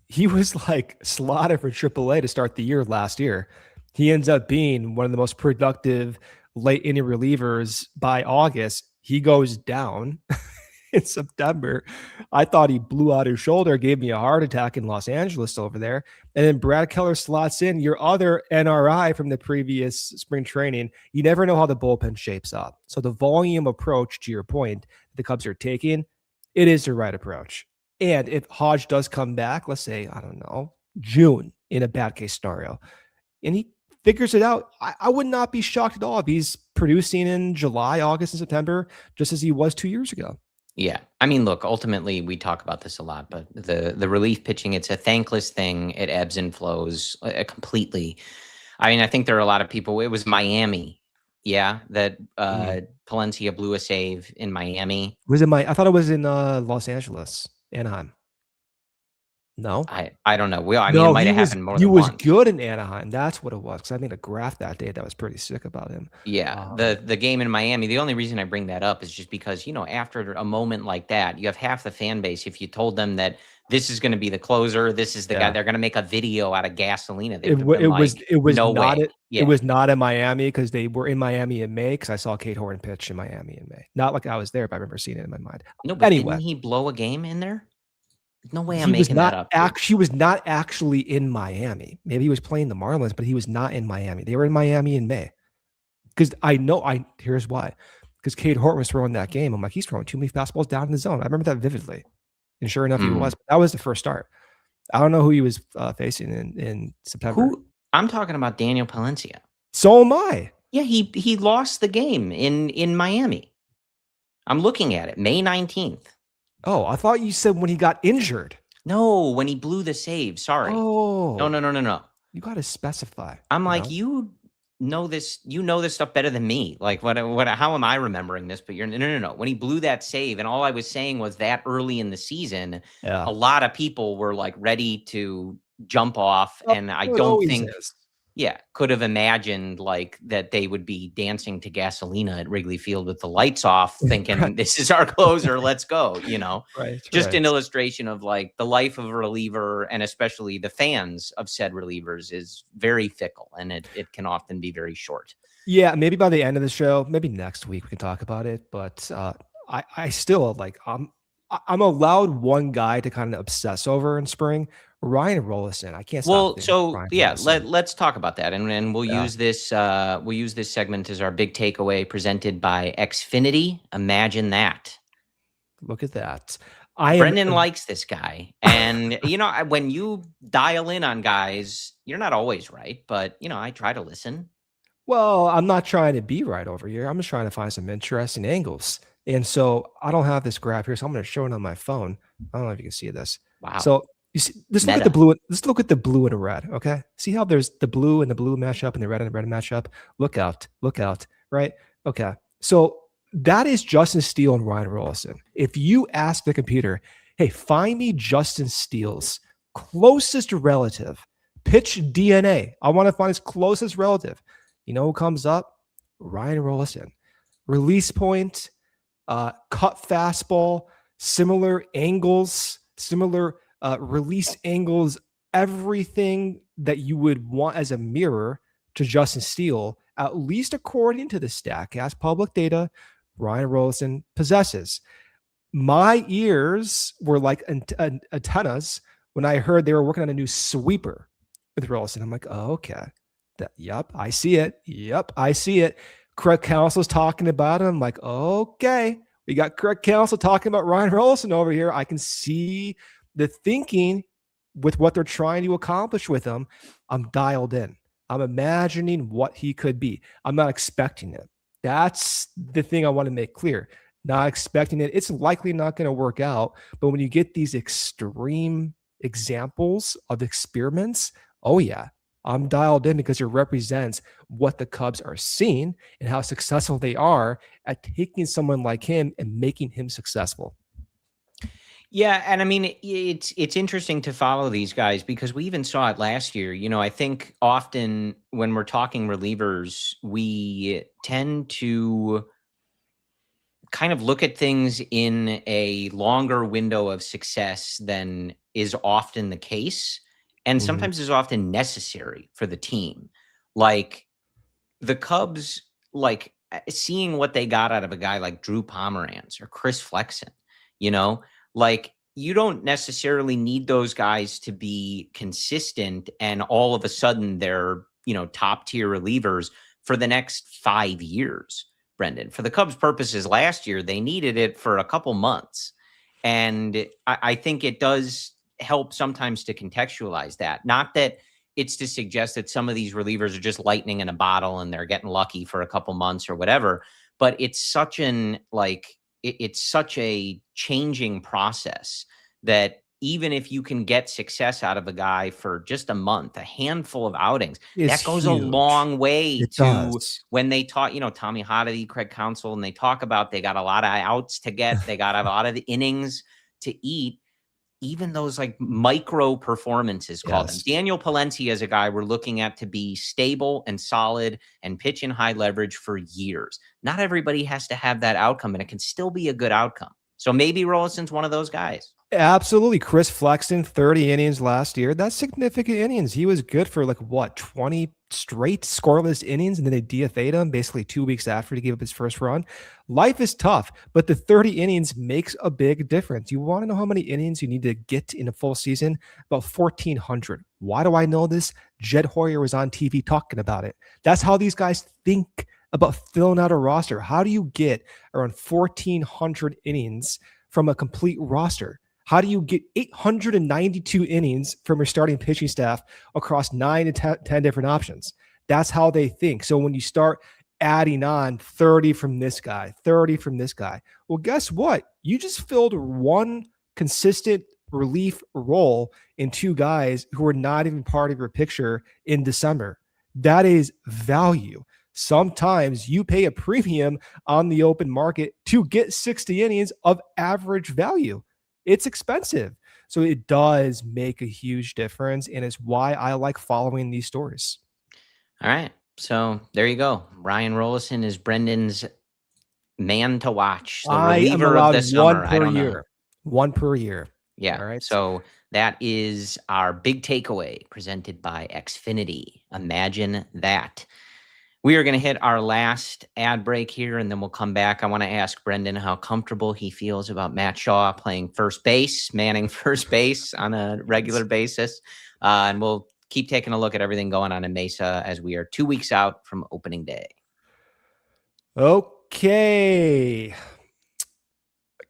He was like slotted for AAA to start the year last year. He ends up being one of the most productive late inning relievers by August. He goes down in September. I thought he blew out his shoulder, gave me a heart attack in Los Angeles over there. And then Brad Keller slots in your other NRI from the previous spring training. You never know how the bullpen shapes up. So the volume approach, to your point, the Cubs are taking, it is the right approach. And if Hodge does come back, let's say, I don't know, June in a bad case scenario, and he figures it out, I would not be shocked at all if he's producing in July, August, and September, just as he was 2 years ago. Yeah. I mean, look, ultimately we talk about this a lot, but the relief pitching, it's a thankless thing. It ebbs and flows completely. I mean, I think there are a lot of people, it was Miami. Yeah. That Palencia blew a save in Miami. I thought it was in Los Angeles, Anaheim. No, I don't know. It might have happened more than once. He was good in Anaheim. That's what it was. Because I made a graph that day that was pretty sick about him. Yeah, the game in Miami. The only reason I bring that up is just because after a moment like that, you have half the fan base. If you told them that this is going to be the closer, this is the guy, they're going to make a video out of Gasolina. It was not in Miami because they were in Miami in May. Because I saw Kate Horton pitch in Miami in May. Not like I was there, but I remember seeing it in my mind. No, but anyway, didn't he blow a game in there? No way I'm making that up. He was not actually in Miami. Maybe he was playing the Marlins, but he was not in Miami. They were in Miami in May. Because here's why. Because Cade Horton was throwing that game. I'm like, he's throwing too many fastballs down in the zone. I remember that vividly. And sure enough, he was. But that was the first start. I don't know who he was facing in September. I'm talking about Daniel Palencia. So am I. Yeah, he lost the game in Miami. I'm looking at it. May 19th. Oh, I thought you said when he got injured. No, when he blew the save. Sorry. Oh. No. You got to specify. I'm like, you know this stuff better than me. Like, how am I remembering this? But no. When he blew that save, and all I was saying was that early in the season, a lot of people were like ready to jump off. And I don't think, could have imagined like that they would be dancing to Gasolina at Wrigley Field with the lights off, thinking this is our closer, let's go, Just an illustration of like the life of a reliever, and especially the fans of said relievers, is very fickle, and it can often be very short. Yeah, maybe by the end of the show, maybe next week we can talk about it, but I still like I'm allowed one guy to kind of obsess over in spring. Ryan Rollison, I can't. Let's talk about that, and we'll use this. We'll use this segment as our big takeaway, presented by Xfinity. Imagine that. Look at that. Brendan likes this guy, and when you dial in on guys, you're not always right, but I try to listen. Well, I'm not trying to be right over here. I'm just trying to find some interesting angles. And so I don't have this graph here, so I'm going to show it on my phone. I don't know if you can see this. Wow. So you see, just look at the Meta. blue. Let's look at the blue and the red. Okay. See how there's the blue and the blue match up and the red match up. Look out. Look out. Right. Okay. So that is Justin Steele and Ryan Rolison. If you ask the computer, hey, find me Justin Steele's closest relative, pitch DNA. I want to find his closest relative. You know who comes up? Ryan Rolison. Release point, cut fastball, similar angles, similar release angles, everything that you would want as a mirror to Justin Steele, at least according to the Statcast public data, Ryan Rolison possesses. My ears were like antennas when I heard they were working on a new sweeper with Rolison. I'm like, oh, okay. Yep, I see it. Yep, I see it. Craig Counsell's talking about him. I'm like, okay, we got Craig Counsell talking about Ryan Rolison over here. I can see the thinking with what they're trying to accomplish with him. I'm dialed in. I'm imagining what he could be. I'm not expecting it. That's the thing I want to make clear. Not expecting it. It's likely not going to work out. But when you get these extreme examples of experiments, oh yeah, I'm dialed in because it represents what the Cubs are seeing and how successful they are at taking someone like him and making him successful. Yeah, and I mean it's interesting to follow these guys because we even saw it last year. I think often when we're talking relievers, we tend to kind of look at things in a longer window of success than is often the case. And sometimes is often necessary for the team. Like the Cubs, like seeing what they got out of a guy like Drew Pomeranz or Chris Flexen, like you don't necessarily need those guys to be consistent and all of a sudden they're, top tier relievers for the next 5 years, Brendan. For the Cubs purposes last year, they needed it for a couple months. And I think it does help sometimes to contextualize that. Not that it's to suggest that some of these relievers are just lightning in a bottle and they're getting lucky for a couple months or whatever, but it's such it's such a changing process that even if you can get success out of a guy for just a month, a handful of outings, that goes a long way when they talk, Tommy Hodge, Craig Counsell, and they talk about they got a lot of outs to get, they got a lot of the innings to eat. Even those like micro performances, call them. Daniel Palencia is a guy we're looking at to be stable and solid and pitch in high leverage for years. Not everybody has to have that outcome, and it can still be a good outcome. So maybe Rolison's one of those guys. Absolutely. Chris Flexen, 30 innings last year. That's significant innings. He was good for 20 straight scoreless innings, and then they DFA'd him basically 2 weeks after he gave up his first run. Life is tough, but the 30 innings makes a big difference. You want to know how many innings you need to get in a full season? About 1,400. Why do I know this? Jed Hoyer was on TV talking about it. That's how these guys think about filling out a roster. How do you get around 1,400 innings from a complete roster? How do you get 892 innings from your starting pitching staff across 9 to 10 different options? That's how they think. So when you start adding on 30 from this guy, 30 from this guy, well, guess what? You just filled one consistent relief role in 2 guys who are not even part of your picture in December. That is value. Sometimes you pay a premium on the open market to get 60 innings of average value. It's expensive. So it does make a huge difference, and it's why I like following these stories. All right. So there you go. Ryan Rolison is Brendan's man to watch. The reliever of the summer. I don't know. One per year. Yeah. All right. So that is our big takeaway presented by Xfinity. Imagine that. We are going to hit our last ad break here, and then we'll come back. I want to ask Brendan how comfortable he feels about Matt Shaw playing first base, manning first base on a regular basis. And we'll keep taking a look at everything going on in Mesa as we are 2 weeks out from opening day. Okay.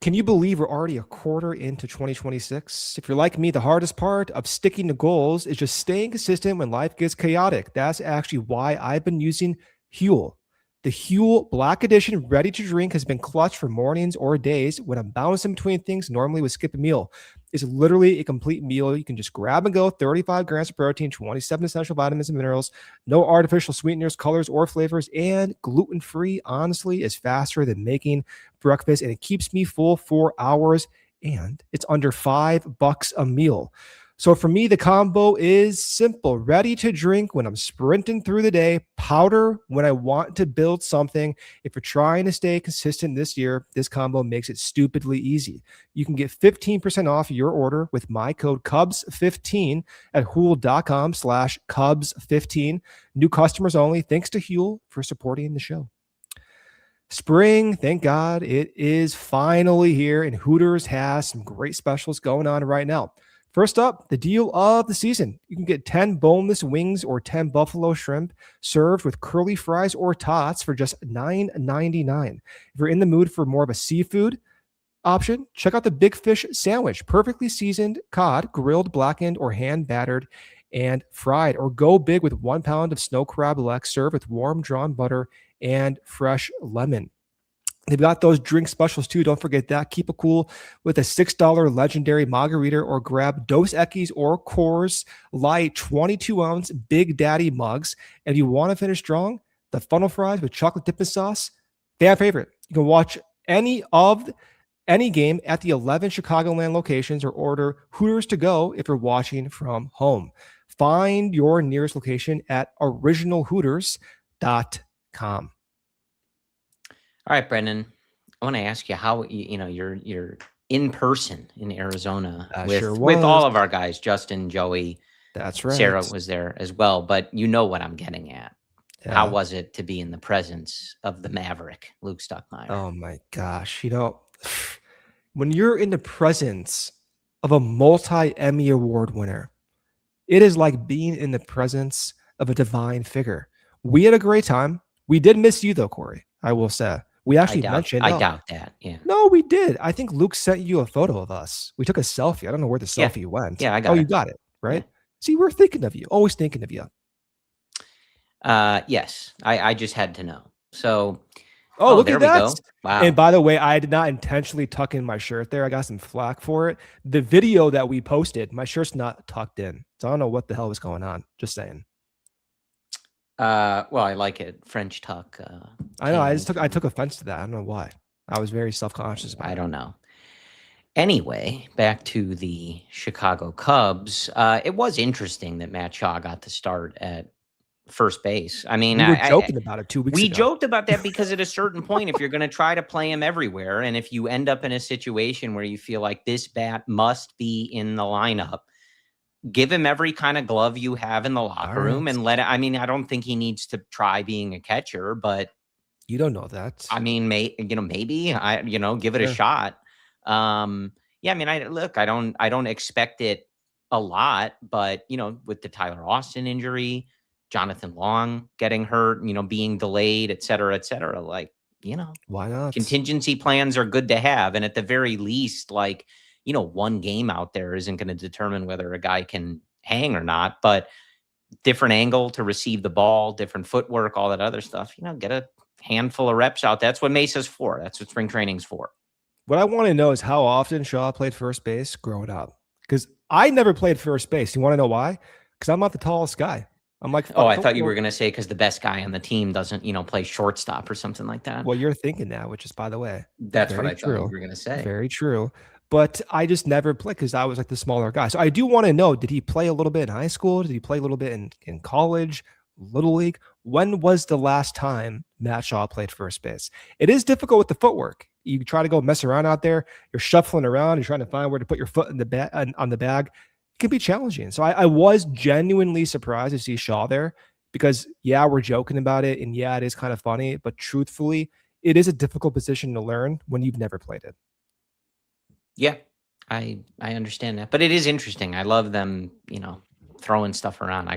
Can you believe we're already a quarter into 2026? If you're like me, the hardest part of sticking to goals is just staying consistent when life gets chaotic. That's actually why I've been using Huel. The Huel Black Edition ready to drink has been clutch for mornings or days when I'm bouncing between things normally would skip a meal. It's literally a complete meal. You can just grab and go, 35 grams of protein, 27 essential vitamins and minerals, no artificial sweeteners, colors, or flavors, and gluten-free. Honestly, is faster than making breakfast, and it keeps me full for hours, and it's under $5 a meal. So for me, the combo is simple. Ready to drink when I'm sprinting through the day, powder when I want to build something. If you're trying to stay consistent this year, this combo makes it stupidly easy. You can get 15% off your order with my code Cubs15 at Huel.com/Cubs15. New customers only. Thanks to Huel for supporting the show. Spring, thank God, it is finally here, and Hooters has some great specials going on right now. First up, the deal of the season. You can get 10 boneless wings or 10 buffalo shrimp served with curly fries or tots for just $9.99. If you're in the mood for more of a seafood option, check out the Big Fish Sandwich. Perfectly seasoned cod, grilled, blackened, or hand battered and fried. Or go big with 1 pound of snow crab legs served with warm drawn butter and fresh lemon. They've got those drink specials too. Don't forget that. Keep it cool with a $6 legendary margarita, or grab Dos Equis or Coors Light 22-ounce Big Daddy mugs. And if you want to finish strong, the funnel fries with chocolate dipping sauce, fan favorite. You can watch any game at the 11 Chicagoland locations, or order Hooters to go if you're watching from home. Find your nearest location at originalhooters.com. All right, Brendan, I want to ask you how you're in person in Arizona with all of our guys. Justin, Joey, that's right. Sarah was there as well, but you know what I'm getting at. Yeah. How was it to be in the presence of the Maverick, Luke Stuckmeyer? Oh my gosh. When you're in the presence of a multi-Emmy Award winner, it is like being in the presence of a divine figure. We had a great time. We did miss you though, Corey, I will say. We actually mentioned. I doubt that. Yeah. No, we did. I think Luke sent you a photo of us. We took a selfie. I don't know where the selfie went. Yeah, I got it. Oh, you got it, right? Yeah. See, we're thinking of you. Always thinking of you. Yes. I just had to know. So. Oh, look at that. Wow. And by the way, I did not intentionally tuck in my shirt there. I got some flack for it. The video that we posted, my shirt's not tucked in. So I don't know what the hell was going on. Just saying. Well, I like it. French tuck. I know. I took offense to that. I don't know why. I was very self-conscious about it. I don't know. Anyway, back to the Chicago Cubs. It was interesting that Matt Shaw got the start at first base. I mean, we were joking about it 2 weeks ago. We joked about that because at a certain point, if you're going to try to play him everywhere, and if you end up in a situation where you feel like this bat must be in the lineup, give him every kind of glove you have in the locker room and let it. I mean, I don't think he needs to try being a catcher, but you don't know that. I mean, maybe give it a shot. Yeah, I mean, I don't expect it a lot, but with the Tyler Austin injury, Jonathan Long getting hurt, being delayed, et cetera, like, why not? Contingency plans are good to have. And at the very least, like, one game out there isn't going to determine whether a guy can hang or not, but different angle to receive the ball, different footwork, all that other stuff, get a handful of reps out. That's what Mesa's for. That's what spring training's for. What I want to know is how often Shaw played first base growing up, because I never played first base. You want to know why? Because I'm not the tallest guy. I'm like, I thought you were going to say because the best guy on the team doesn't, play shortstop or something like that. Well, you're thinking that, which is, by the way, that's what I thought you were going to say. Very true. But I just never played because I was like the smaller guy. So I do want to know, did he play a little bit in high school? Did he play a little bit in college, Little League? When was the last time Matt Shaw played first base? It is difficult with the footwork. You try to go mess around out there. You're shuffling around. You're trying to find where to put your foot in the on the bag. It can be challenging. So I was genuinely surprised to see Shaw there because, yeah, we're joking about it. And, yeah, it is kind of funny. But truthfully, it is a difficult position to learn when you've never played it. Yeah, I understand that, but it is interesting. I love them, throwing stuff around. I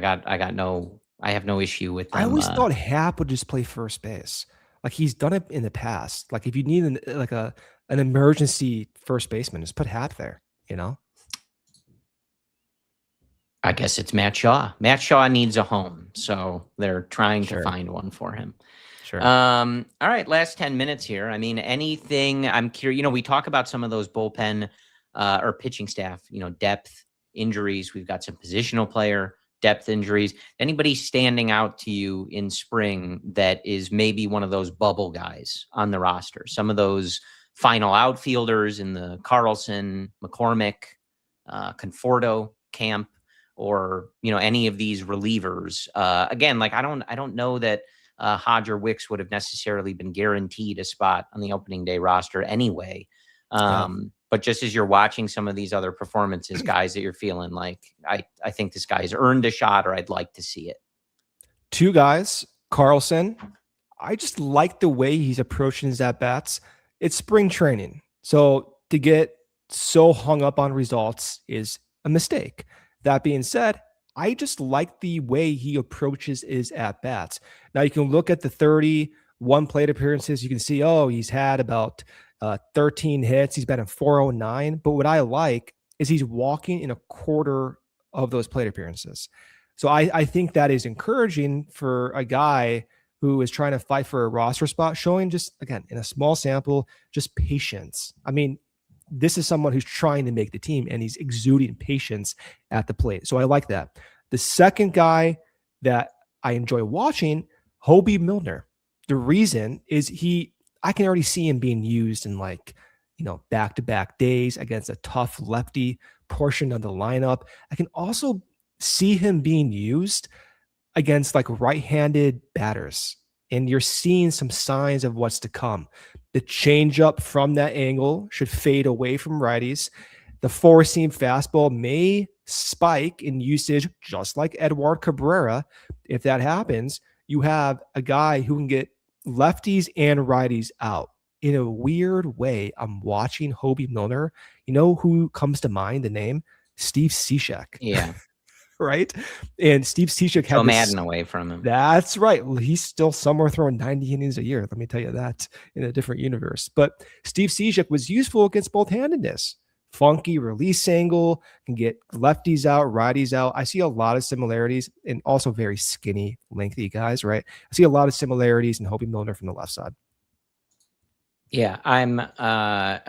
have no issue with them. I always thought Hap would just play first base. Like he's done it in the past. Like if you need an emergency first baseman, just put Hap there, I guess it's Matt Shaw. Matt Shaw needs a home, so they're trying to Sure. find one for him. Sure. All right, last 10 minutes here. I mean, anything I'm curious, we talk about some of those bullpen or pitching staff, depth injuries. We've got some positional player depth injuries. Anybody standing out to you in spring that is maybe one of those bubble guys on the roster? Some of those final outfielders in the Carlson, McCormick, Conforto camp, or any of these relievers. Again, like I don't know that Hodge or Wicks would have necessarily been guaranteed a spot on the opening day roster anyway. But just as you're watching some of these other performances, guys that you're feeling like, I think this guy's earned a shot, or I'd like to see it. Two guys, Carlson. I just like the way he's approaching his at-bats. It's spring training. So to get so hung up on results is a mistake. That being said, I just like the way he approaches his at-bats. Now you can look at the 31 plate appearances. You can see, he's had about 13 hits. He's batting .409. But what I like is he's walking in a quarter of those plate appearances. So I think that is encouraging for a guy who is trying to fight for a roster spot, showing just, again, in a small sample, just patience. I mean, this is someone who's trying to make the team, and he's exuding patience at the plate. So I like that. The second guy that I enjoy watching, Hobie Milner. The reason is I can already see him being used in back-to-back days against a tough lefty portion of the lineup. I can also see him being used against right-handed batters, and you're seeing some signs of what's to come. The changeup from that angle should fade away from righties. The four-seam fastball may spike in usage, just like Edward Cabrera. If that happens, you have a guy who can get lefties and righties out. In a weird way, I'm watching Hobie Milner. You know who comes to mind? The name? Steve Cishek. Yeah. Right? And Steve Cishek had Madden away from him. That's right. Well, he's still somewhere throwing 90 innings a year. Let me tell you that, in a different universe. But Steve Cishek was useful against both-handedness. Funky release angle, can get lefties out, righties out. I see a lot of similarities, and also very skinny, lengthy guys, right? I see a lot of similarities in Hobie Milner from the left side. Yeah, I'm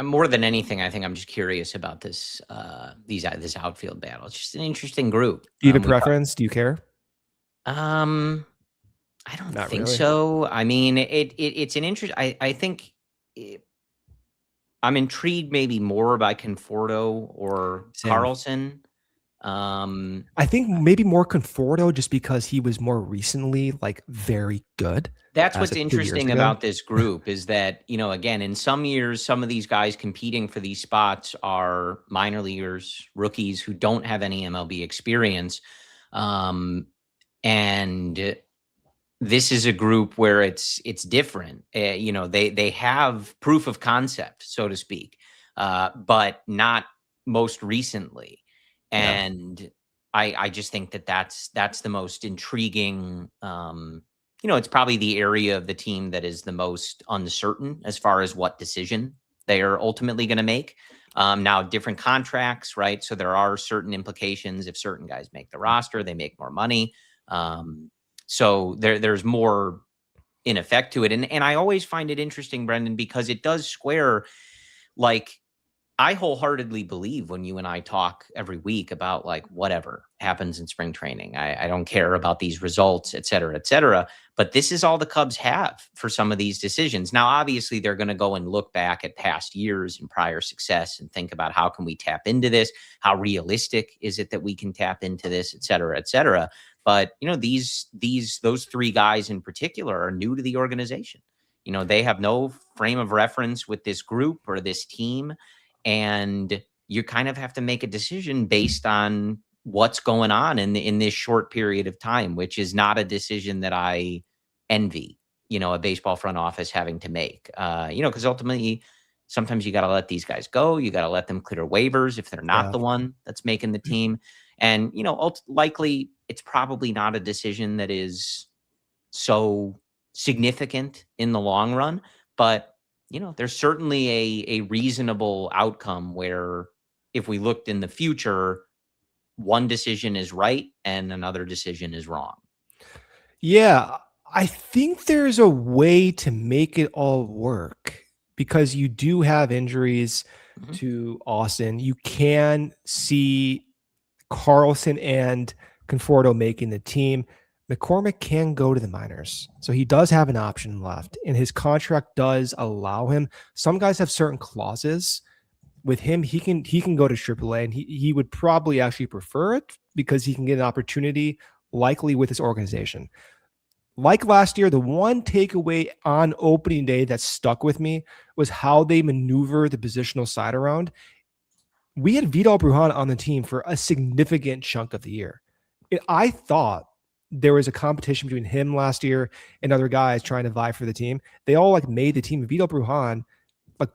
more than anything, I think I'm just curious about this outfield battle. It's just an interesting group. Do you have a preference? Do you care? I don't Not think really. so. I mean, it's an interest. I think I'm intrigued maybe more by Conforto or Same. Carlson. I think maybe more Conforto, just because he was more recently very good. That's what's interesting about this group is that, again, in some years, some of these guys competing for these spots are minor leaguers, rookies who don't have any MLB experience. And this is a group where it's different. They have proof of concept, so to speak, but not most recently. And I just think that's the most intriguing. It's probably the area of the team that is the most uncertain as far as what decision they are ultimately going to make. Now, different contracts, right? So there are certain implications. If certain guys make the roster, they make more money. So there's more in effect to it. And I always find it interesting, Brendan, because it does square, I wholeheartedly believe when you and I talk every week about whatever happens in spring training. I don't care about these results, et cetera, et cetera. But this is all the Cubs have for some of these decisions. Now, obviously, they're going to go and look back at past years and prior success and think about how can we tap into this? How realistic is it that we can tap into this, et cetera, et cetera. But, those three guys in particular are new to the organization. They have no frame of reference with this group or this team. And you kind of have to make a decision based on what's going on in this short period of time, which is not a decision that I envy, a baseball front office having to make, because ultimately sometimes you got to let these guys go. You got to let them clear waivers if they're not the one that's making the team. And, likely it's probably not a decision that is so significant in the long run, but there's certainly a reasonable outcome where if we looked in the future, one decision is right and another decision is wrong. Yeah, I think there's a way to make it all work because you do have injuries to Austin. You can see Carlson and Conforto making the team. McCormick can go to the minors. So he does have an option left, and his contract does allow him. Some guys have certain clauses. With him, he can go to AAA, and he would probably actually prefer it because he can get an opportunity likely with his organization. Like last year, the one takeaway on opening day that stuck with me was how they maneuver the positional side around. We had Vidal Brujan on the team for a significant chunk of the year. I thought there was a competition between him last year and other guys trying to vie for the team. They all like made the team. Vidal Brujan like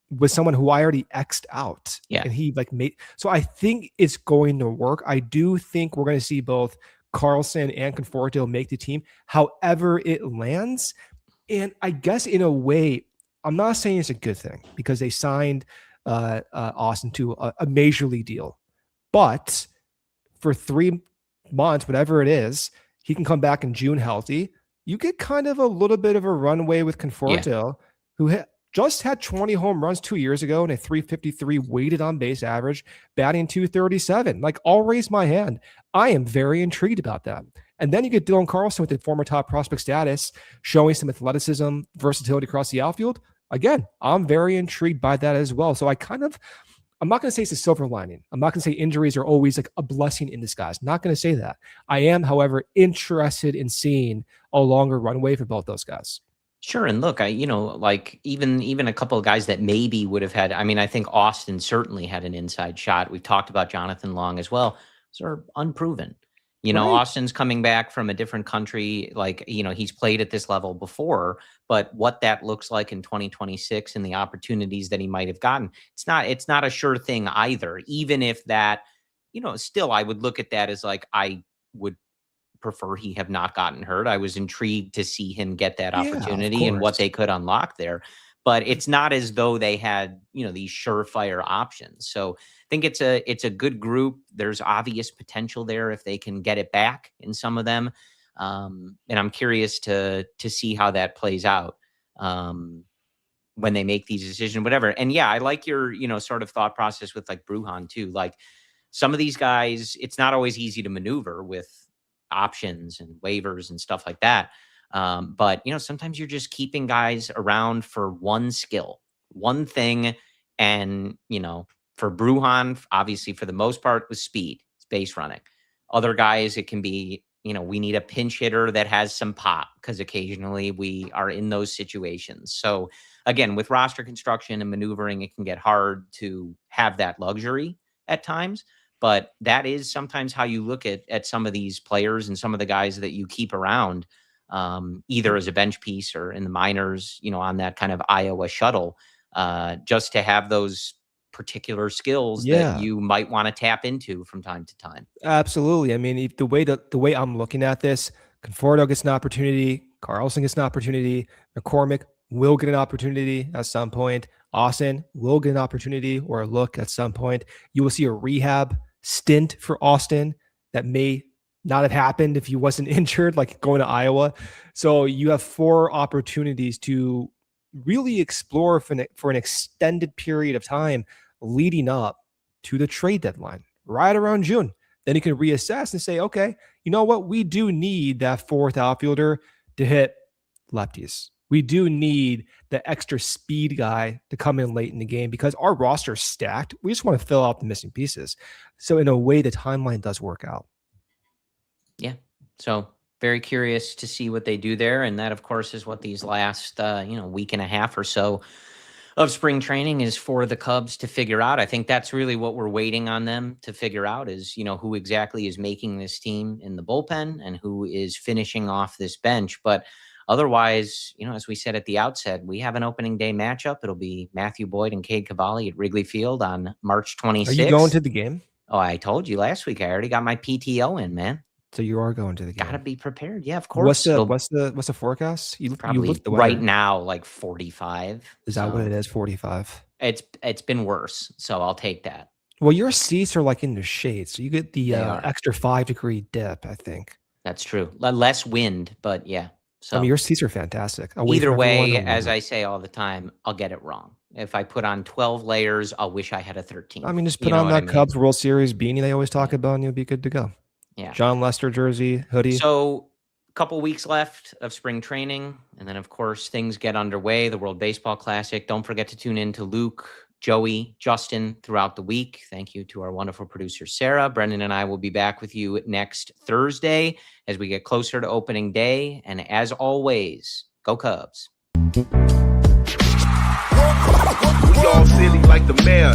was someone who I already X'd out. Yeah. And he like made, so I think it's going to work. I do think we're going to see both Carlson and Conforto make the team, however it lands. And I guess in a way, I'm not saying it's a good thing because they signed Austin to a major league deal. But for 3 months, whatever it is, he can come back in June healthy. You get kind of a little bit of a runway with Conforto, who just had 20 home runs 2 years ago and a 353 weighted on base average, batting 237. Like, I'll raise my hand. I am very intrigued about that. And then you get Dylan Carlson with the former top prospect status, showing some athleticism, versatility across the outfield. Again, I'm very intrigued by that as well. So I'm not going to say it's a silver lining. I'm not going to say injuries are always like a blessing in disguise. Not going to say that. I am, however, interested in seeing a longer runway for both those guys. Sure. And look, like even a couple of guys that maybe would have had, I think Austin certainly had an inside shot. We've talked about Jonathan Long as well. Those are unproven. Right. Austin's coming back from a different country. Like, he's played at this level before, but what that looks like in 2026 and the opportunities that he might have gotten, it's not a sure thing either. Even if that, still I would look at that as like, I would prefer he have not gotten hurt. I was intrigued to see him get that opportunity and what they could unlock there. But it's not as though they had, these surefire options. So I think it's a good group. There's obvious potential there if they can get it back in some of them. And I'm curious to see how that plays out when they make these decisions, whatever. And yeah, I like your, sort of thought process with like Brujan too. Like some of these guys, it's not always easy to maneuver with options and waivers and stuff like that. But sometimes you're just keeping guys around for one skill, one thing. And, for Brujan, obviously for the most part was speed, it's base running. Other guys, it can be, we need a pinch hitter that has some pop because occasionally we are in those situations. So again, with roster construction and maneuvering, it can get hard to have that luxury at times. But that is sometimes how you look at some of these players and some of the guys that you keep around, either as a bench piece or in the minors, on that kind of Iowa shuttle, just to have those particular skills that you might want to tap into from time to time. Absolutely. I mean, if the way I'm looking at this, Conforto gets an opportunity, Carlson gets an opportunity, McCormick will get an opportunity at some point, Austin will get an opportunity or a look at some point. You will see a rehab stint for Austin that may not have happened if he wasn't injured, like going to Iowa. So you have 4 opportunities to really explore for an extended period of time leading up to the trade deadline, right around June. Then you can reassess and say, okay, you know what? We do need that 4th outfielder to hit lefties. We do need the extra speed guy to come in late in the game because our roster's stacked. We just want to fill out the missing pieces. So in a way, the timeline does work out. Yeah. So very curious to see what they do there. And that, of course, is what these last, week and a half or so of spring training is for the Cubs to figure out. I think that's really what we're waiting on them to figure out is, who exactly is making this team in the bullpen and who is finishing off this bench. But otherwise, as we said at the outset, we have an opening day matchup. It'll be Matthew Boyd and Cade Cavalli at Wrigley Field on March 26th. Are you going to the game? Oh, I told you last week. I already got my PTO in, man. So you are going to the game. Gotta be prepared. Yeah, of course. What's the forecast? Probably right now, like 45. Is that what it is? 45. It's been worse, so I'll take that. Well, your seats are like in the shade, so you get the They are. extra 5-degree dip, I think. That's true. Less wind, but yeah. So I mean, your seats are fantastic. Away either from everyone, way, I love as it. I say all the time, I'll get it wrong. If I put on 12 layers, I'll wish I had a 13. I mean, just You put know on what I that mean? Cubs World Series beanie they always talk Yeah. about, and you'll be good to go. Yeah. John Lester jersey, hoodie. So a couple weeks left of spring training. And then, of course, things get underway. The World Baseball Classic. Don't forget to tune in to Luke, Joey, Justin throughout the week. Thank you to our wonderful producer, Sarah. Brendan and I will be back with you next Thursday as we get closer to opening day. And as always, go Cubs. We all silly like the mayor.